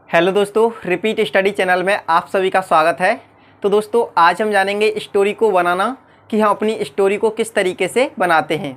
Hello दोस्तों, repeat study channel में आप सभी का स्वागत है। तो दोस्तों आज हम जानेंगे स्टोरी को बनाना कि हम अपनी स्टोरी को किस तरीके से बनाते हैं।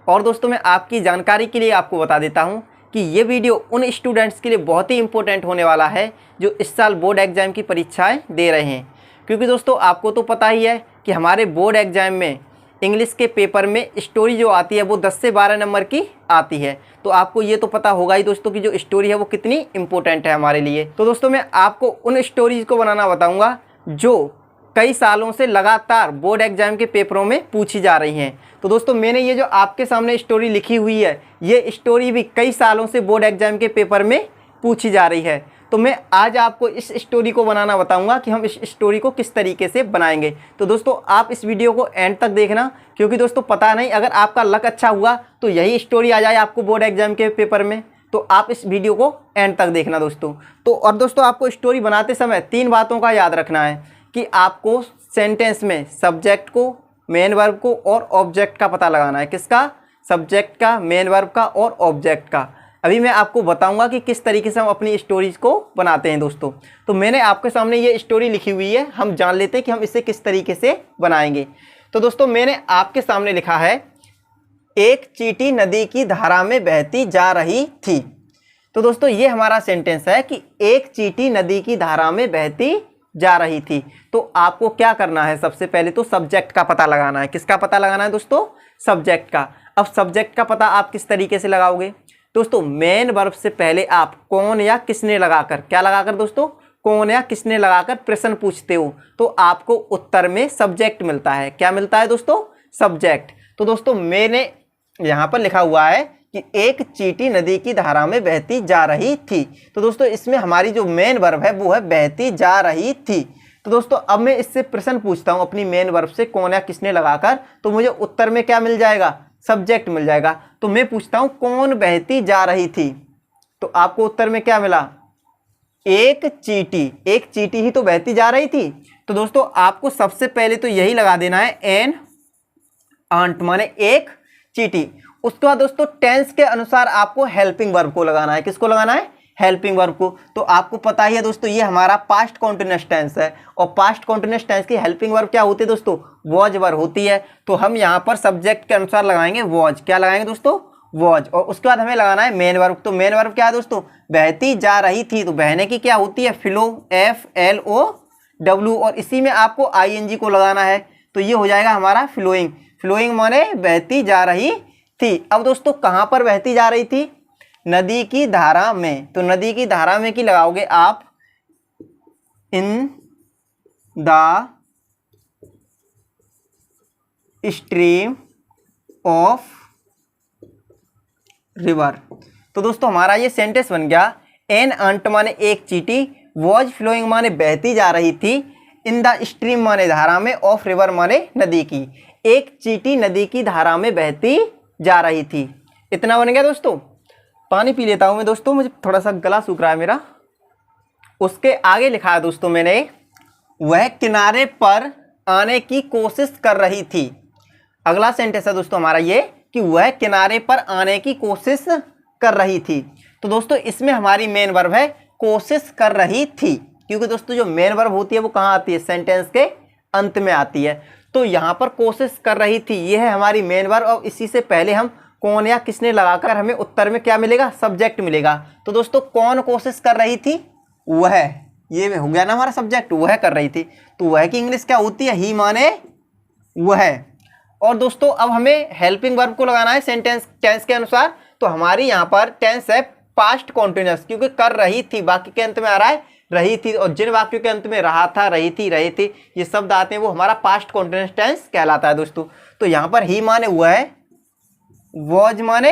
और दोस्तों मैं आपकी जानकारी के लिए आपको बता देता हूं कि ये वीडियो उन स्टूडेंट्स के लिए बहुत ही इंपॉर्टेंट होने वाला है जो इस साल बोर्ड एग्ज़ाम की परीक्षाएँ दे रहे हैं। क्योंकि दोस्तों आपको तो पता ही है कि हमारे बोर्ड एग्ज़ाम में इंग्लिश के पेपर में स्टोरी जो आती है वो 10 से 12 नंबर की आती है। तो आपको ये तो पता होगा ही दोस्तों कि जो स्टोरी है वो कितनी इम्पोर्टेंट है हमारे लिए। तो दोस्तों मैं आपको उन स्टोरीज को बनाना बताऊंगा जो कई सालों से लगातार बोर्ड एग्जाम के पेपरों में पूछी जा रही हैं। तो दोस्तों मैंने ये जो आपके सामने स्टोरी लिखी हुई है, ये स्टोरी भी कई सालों से बोर्ड एग्जाम के पेपर में पूछी जा रही है। तो मैं आज आपको इस स्टोरी को बनाना बताऊंगा कि हम इस स्टोरी को किस तरीके से बनाएंगे। तो दोस्तों आप इस वीडियो को एंड तक देखना, क्योंकि दोस्तों पता नहीं अगर आपका लक अच्छा हुआ तो यही स्टोरी आ जाए आपको बोर्ड एग्जाम के पेपर में। तो आप इस वीडियो को एंड तक देखना दोस्तों। तो और दोस्तों आपको स्टोरी बनाते समय 3 बातों का याद रखना है कि आपको सेंटेंस में सब्जेक्ट को, मेन वर्ब को और ऑब्जेक्ट का पता लगाना है। किसका? सब्जेक्ट का, मेन वर्ब का और ऑब्जेक्ट का। अभी मैं आपको बताऊंगा कि किस तरीके से हम अपनी स्टोरीज को बनाते हैं दोस्तों। तो मैंने आपके सामने ये स्टोरी लिखी हुई है, हम जान लेते हैं कि हम इसे किस तरीके से बनाएंगे। तो दोस्तों मैंने आपके सामने लिखा है, एक चींटी नदी की धारा में बहती जा रही थी। तो दोस्तों ये हमारा सेंटेंस है कि एक चींटी नदी की धारा में बहती जा रही थी। तो आपको क्या करना है? सबसे पहले तो सब्जेक्ट का पता लगाना है। किसका पता लगाना है दोस्तों? सब्जेक्ट का। अब सब्जेक्ट का पता आप किस तरीके से लगाओगे दोस्तों? मेन वर्ब से पहले आप कौन या किसने लगाकर, क्या लगाकर दोस्तों? कौन या किसने लगाकर प्रश्न पूछते हो तो आपको उत्तर में सब्जेक्ट मिलता है। क्या मिलता है दोस्तों? सब्जेक्ट। तो दोस्तों मैंने यहाँ पर लिखा हुआ है कि एक चींटी नदी की धारा में बहती जा रही थी। तो दोस्तों इसमें हमारी जो मेन वर्ब है वो है बहती जा रही थी। तो दोस्तों अब मैं इससे प्रश्न पूछता हूँ अपनी मेन वर्ब से कौन या किसने लगाकर, तो मुझे उत्तर में क्या मिल जाएगा? सब्जेक्ट मिल जाएगा। तो मैं पूछता हूं कौन बहती जा रही थी, तो आपको उत्तर में क्या मिला? एक चींटी। एक चींटी ही तो बहती जा रही थी। तो दोस्तों आपको सबसे पहले तो यही लगा देना है, एन आंट माने एक चींटी। उसके बाद दोस्तों टेंस के अनुसार आपको हेल्पिंग वर्ब को लगाना है। किसको लगाना है? हेल्पिंग वर्ब को। तो आपको पता ही है दोस्तों ये हमारा पास्ट कॉन्टिन्यूअस टेंस है, और पास्ट कॉन्टिन्यूअस टेंस की हेल्पिंग वर्ब क्या होती है दोस्तों? वॉज वर्ब होती है। तो हम यहाँ पर सब्जेक्ट के अनुसार लगाएंगे वॉज। क्या लगाएंगे दोस्तों? वॉज। और उसके बाद हमें लगाना है मेन वर्ब। तो मेन वर्ब क्या है दोस्तों? बहती जा रही थी। तो बहने की क्या होती है? Flow, FLOW। और इसी में आपको ING को लगाना है। तो ये हो जाएगा हमारा फ्लोइंग। फ्लोइंग माने बहती जा रही थी। अब दोस्तों कहाँ पर बहती जा रही थी? नदी की धारा में। तो नदी की धारा में की लगाओगे आप in the stream of river. तो दोस्तों हमारा ये सेंटेंस बन गया, एन अंट माने एक चींटी, वॉज फ्लोइंग माने बहती जा रही थी, इन द स्ट्रीम माने धारा में, ऑफ रिवर माने नदी की। एक चींटी नदी की धारा में बहती जा रही थी। इतना बन गया दोस्तों। पानी पी लेता हूं मैं दोस्तों, मुझे थोड़ा सा गला सूख रहा है मेरा। उसके आगे लिखा है दोस्तों मैंने, वह किनारे पर आने की कोशिश कर रही थी। अगला सेंटेंस है दोस्तों हमारा ये कि वह किनारे पर आने की कोशिश कर रही थी। तो दोस्तों इसमें हमारी मेन वर्ब है कोशिश कर रही थी, क्योंकि दोस्तों जो मेन वर्ब होती है वो कहाँ आती है? सेंटेंस के अंत में आती है। तो यहाँ पर कोशिश कर रही थी, ये है हमारी मेन वर्ब। और इसी से पहले हम कौन या किसने लगाकर हमें उत्तर में क्या मिलेगा? सब्जेक्ट मिलेगा। तो दोस्तों कौन कोशिश कर रही थी? वह। ये हो गया ना हमारा सब्जेक्ट, वह कर रही थी। तो वह की इंग्लिश क्या होती है? ही माने वह। और दोस्तों अब हमें हेल्पिंग वर्ब को लगाना है सेंटेंस टेंस के अनुसार। तो हमारी यहाँ पर टेंस है पास्ट कॉन्टिन्यूअस, क्योंकि कर रही थी वाक्य के अंत में आ रहा है रही थी, और जिन वाक्यों के अंत में रहा था, रही थी, रहे थे, ये शब्द आते हैं वो हमारा पास्ट कॉन्टिन्यूअस टेंस कहलाता है दोस्तों। तो यहाँ पर ही माने वह, वॉज माने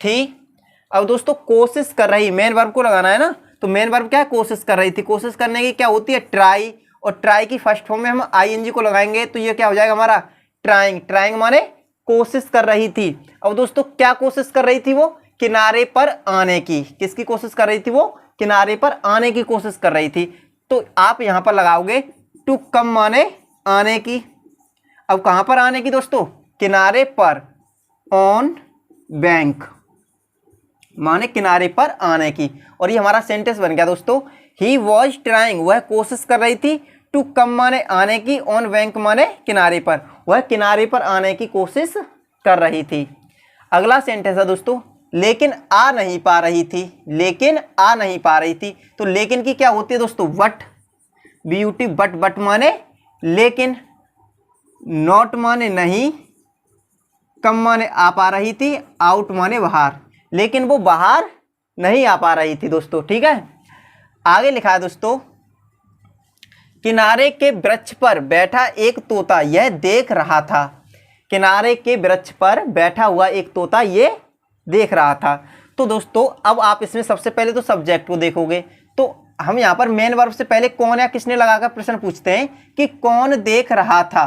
थी। अब दोस्तों कोशिश कर रही, मेन वर्ब को लगाना है ना। तो मेन वर्ब क्या है? कोशिश कर रही थी। कोशिश करने की क्या होती है? ट्राई। और ट्राई की फर्स्ट फॉर्म में हम ING को लगाएंगे तो ये क्या हो जाएगा हमारा? ट्राइंग। ट्राइंग माने कोशिश कर रही थी। अब दोस्तों क्या कोशिश कर रही थी वो? किनारे पर आने की। किसकी कोशिश कर रही थी वो? किनारे पर आने की कोशिश कर रही थी। तो आप यहां पर लगाओगे टू कम माने आने की। अब कहां पर आने की दोस्तों? किनारे पर, ऑन बैंक। माने किनारे पर आने की। और ये हमारा सेंटेंस बन गया दोस्तों, ही वॉज ट्राइंग, वह कोशिश कर रही थी, टू कम माने आने की, ऑन बैंक माने किनारे पर, वह किनारे पर आने की कोशिश कर रही थी। अगला सेंटेंस है दोस्तों, लेकिन आ नहीं पा रही थी, लेकिन आ नहीं पा रही थी। तो लेकिन की क्या होती है दोस्तों, बट, ब्यूटी, बट माने लेकिन, नॉट माने नहीं, कम माने आ पा रही थी, आउट माने बाहर, लेकिन वो बाहर नहीं आ पा रही थी दोस्तों। ठीक है, आगे लिखा है दोस्तों, किनारे के वृक्ष पर बैठा एक तोता यह देख रहा था। किनारे के वृक्ष पर बैठा हुआ एक तोता ये देख रहा था। तो दोस्तों अब आप इसमें सबसे पहले तो सब्जेक्ट को देखोगे, तो हम यहाँ पर मेन वर्ब से पहले कौन या किसने लगाकर प्रश्न पूछते हैं कि कौन देख रहा था।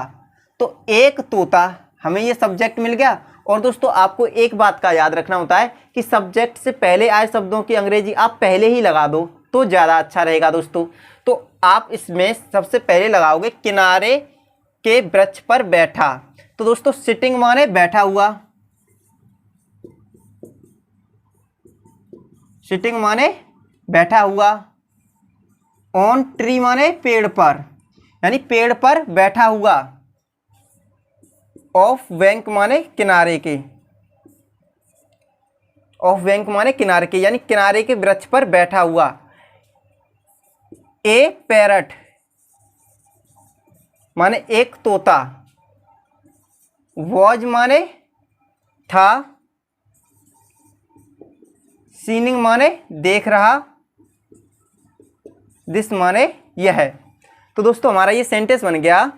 तो एक तोता, हमें ये सब्जेक्ट मिल गया। और दोस्तों आपको एक बात का याद रखना होता है कि सब्जेक्ट से पहले आए शब्दों की अंग्रेजी आप पहले ही लगा दो तो ज़्यादा अच्छा रहेगा दोस्तों। तो आप इसमें सबसे पहले लगाओगे किनारे के वृक्ष पर बैठा। तो दोस्तों सिटिंग माने बैठा हुआ, सिटिंग माने बैठा हुआ, ऑन ट्री माने पेड़ पर, यानी पेड़ पर बैठा हुआ, ऑफ बैंक माने किनारे के, ऑफ बैंक माने किनारे के, यानी किनारे के वृक्ष पर बैठा हुआ। ए पैरट माने एक तोता, वॉज माने था, सीनिंग माने देख रहा, दिस माने यह है। तो दोस्तों हमारा ये सेंटेंस बन गया,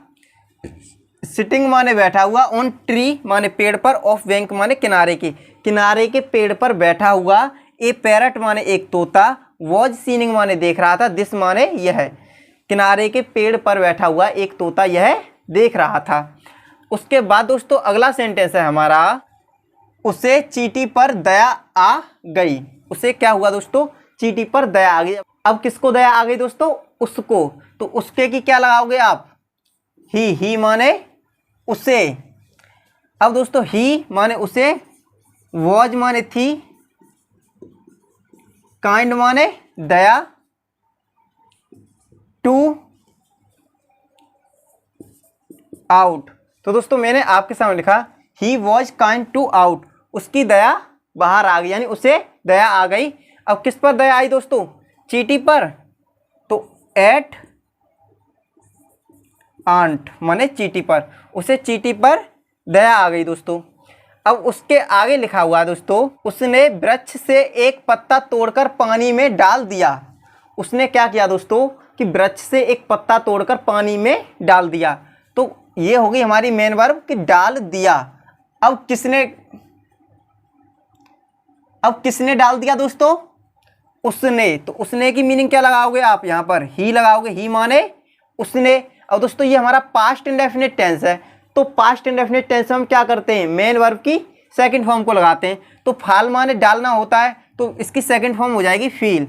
सिटिंग माने बैठा हुआ, ऑन ट्री माने पेड़ पर, ऑफ बैंक माने किनारे के, किनारे के पेड़ पर बैठा हुआ। ए पैरट माने एक तोता, वॉज सीनिंग माने देख रहा था, दिस माने यह है, किनारे के पेड़ पर बैठा हुआ एक तोता यह देख रहा था। उसके बाद दोस्तों अगला सेंटेंस है हमारा, उसे चींटी पर दया आ गई। उसे क्या हुआ दोस्तों, चींटी पर दया आ गई। अब किसको दया आ गई दोस्तों, उसको। तो उसके की क्या लगाओगे आप, ही माने उसे। अब दोस्तों ही माने उसे, वॉज माने थी, काइंड माने दया, टू आउट। तो दोस्तों मैंने आपके सामने लिखा ही वॉज काइंड टू आउट, उसकी दया बाहर आ गई, यानी उसे दया आ गई। अब किस पर दया आई दोस्तों, चींटी पर। तो एट आंट माने चींटी पर, उसे चींटी पर दया आ गई दोस्तों। अब उसके आगे लिखा हुआ है दोस्तों, उसने वृक्ष से एक पत्ता तोड़कर पानी में डाल दिया। उसने क्या किया दोस्तों कि वृक्ष से एक पत्ता तोड़कर पानी में डाल दिया। तो ये होगी हमारी मेन वर्ब कि डाल दिया। अब किसने डाल दिया दोस्तों, उसने। तो उसने की मीनिंग क्या लगाओगे आप, यहाँ पर ही लगाओगे, ही माने उसने। अब दोस्तों ये हमारा पास्ट इंडेफिनिट टेंस है, तो पास्ट इंडेफिनिट टेंस में हम क्या करते हैं, मेन वर्ब की सेकंड फॉर्म को लगाते हैं। तो फाल माने डालना होता है, तो इसकी सेकंड फॉर्म हो जाएगी फील।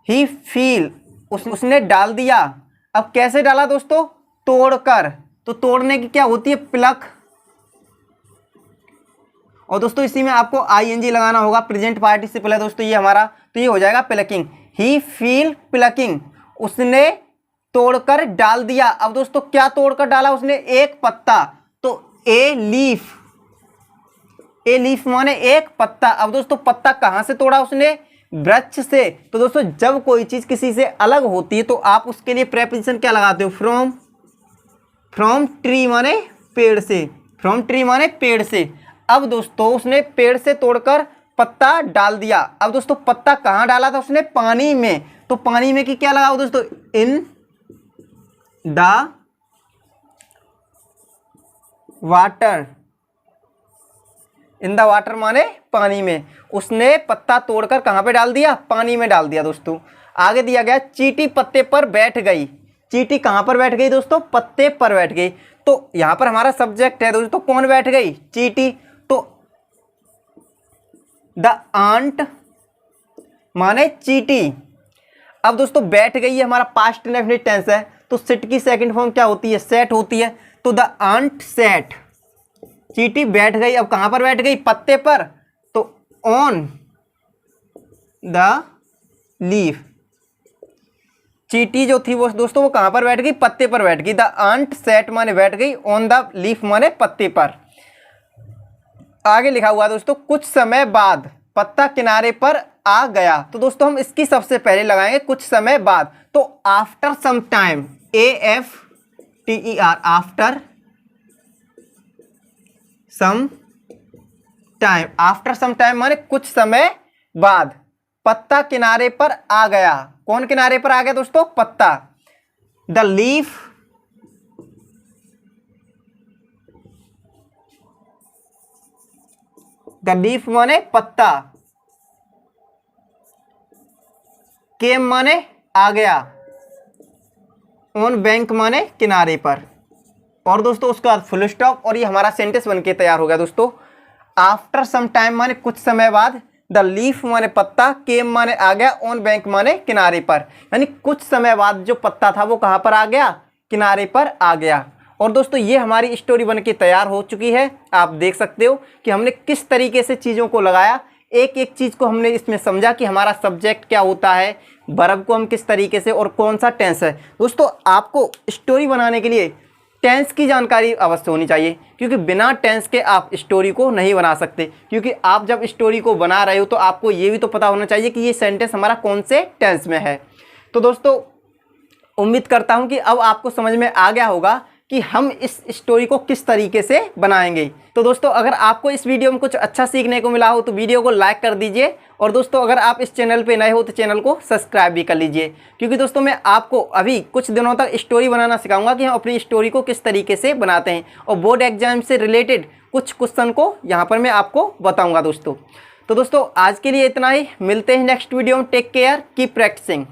ही फील, उसने डाल दिया। अब कैसे डाला दोस्तों, तोड़कर। तो तोड़ने की क्या होती है, प्लक। और दोस्तों इसी में आपको आईएनजी लगाना होगा प्रेजेंट पार्टिसिपल है दोस्तों ये हमारा, तो ये हो जाएगा प्लकिंग। ही फील प्लकिंग, उसने तोड़कर डाल दिया। अब दोस्तों क्या तोड़कर डाला उसने, एक पत्ता। तो ए लीफ, ए लीफ माने एक पत्ता। अब दोस्तों पत्ता कहां से तोड़ा उसने, वृक्ष से। तो दोस्तों जब कोई चीज किसी से अलग होती है तो आप उसके लिए प्रेपोजिशन क्या लगाते हो, फ्रॉम। फ्रॉम ट्री माने पेड़ से, फ्रॉम ट्री माने पेड़ से। अब दोस्तों उसने पेड़ से तोड़कर पत्ता डाल दिया। अब दोस्तों पत्ता कहाँ डाला था उसने, पानी में। तो पानी में की क्या लगाओ दोस्तों, in the water. In the water माने पानी में। उसने पत्ता तोड़कर कहाँ पे डाल दिया, पानी में डाल दिया दोस्तों। आगे दिया गया, चींटी पत्ते पर बैठ गई। चींटी कहाँ पर बैठ गई दोस्तों, पत्ते पर बैठ गई। तो यहाँ पर हमारा सब्जेक्ट है दोस्तों, कौन बैठ गई, चींटी। तो द आंट माने चींटी। अब दोस्तों बैठ गई है हमारा पास्ट इंडेफिनिट टेंस है, तो सिट की सेकंड फॉर्म क्या होती है, सेट होती है। तो द आंट सेट, चींटी बैठ गई। अब कहाँ पर बैठ गई, पत्ते पर। तो ऑन द लीफ, चींटी जो थी वो दोस्तों वो कहाँ पर बैठ गई, पत्ते पर बैठ गई। द आंट सेट माने बैठ गई, ऑन द लीफ माने पत्ते पर। आगे लिखा हुआ दोस्तों कुछ समय बाद पत्ता किनारे पर आ गया। तो दोस्तों हम इसकी सबसे पहले लगाएंगे कुछ समय बाद। तो after some time, AFTER, after some time, after some time माने कुछ समय बाद पत्ता किनारे पर आ गया। कौन किनारे पर आ गया दोस्तों, पत्ता। द लीफ माने पत्ता, केम माने आ गया, ऑन बैंक माने किनारे पर। और दोस्तों उसके बाद फुल स्टॉप, और ये हमारा सेंटेंस बनके तैयार हो गया दोस्तों। आफ्टर सम टाइम माने कुछ समय बाद, द लीफ माने पत्ता, केम माने आ गया, ऑन बैंक माने किनारे पर। यानी कुछ समय बाद जो पत्ता था वो कहाँ पर आ गया, किनारे पर आ गया। और दोस्तों ये हमारी स्टोरी बनके तैयार हो चुकी है। आप देख सकते हो कि हमने किस तरीके से चीज़ों को लगाया, एक एक चीज़ को हमने इसमें समझा कि हमारा सब्जेक्ट क्या होता है, वर्ब को हम किस तरीके से और कौन सा टेंस है। दोस्तों आपको स्टोरी बनाने के लिए टेंस की जानकारी अवश्य होनी चाहिए, क्योंकि बिना टेंस के आप स्टोरी को नहीं बना सकते। क्योंकि आप जब स्टोरी को बना रहे हो तो आपको ये भी तो पता होना चाहिए कि ये सेंटेंस हमारा कौन से टेंस में है। तो दोस्तों उम्मीद करता हूँ कि अब आपको समझ में आ गया होगा कि हम इस स्टोरी को किस तरीके से बनाएंगे। तो दोस्तों अगर आपको इस वीडियो में कुछ अच्छा सीखने को मिला हो तो वीडियो को लाइक कर दीजिए, और दोस्तों अगर आप इस चैनल पे नए हो तो चैनल को सब्सक्राइब भी कर लीजिए। क्योंकि दोस्तों मैं आपको अभी कुछ दिनों तक स्टोरी बनाना सिखाऊंगा कि हम अपनी स्टोरी को किस तरीके से बनाते हैं, और बोर्ड एग्जाम से रिलेटेड कुछ क्वेश्चन को यहाँ पर मैं आपको बताऊँगा दोस्तों। तो दोस्तों आज के लिए इतना ही, मिलते हैं नेक्स्ट वीडियो में। Take care, keep practising.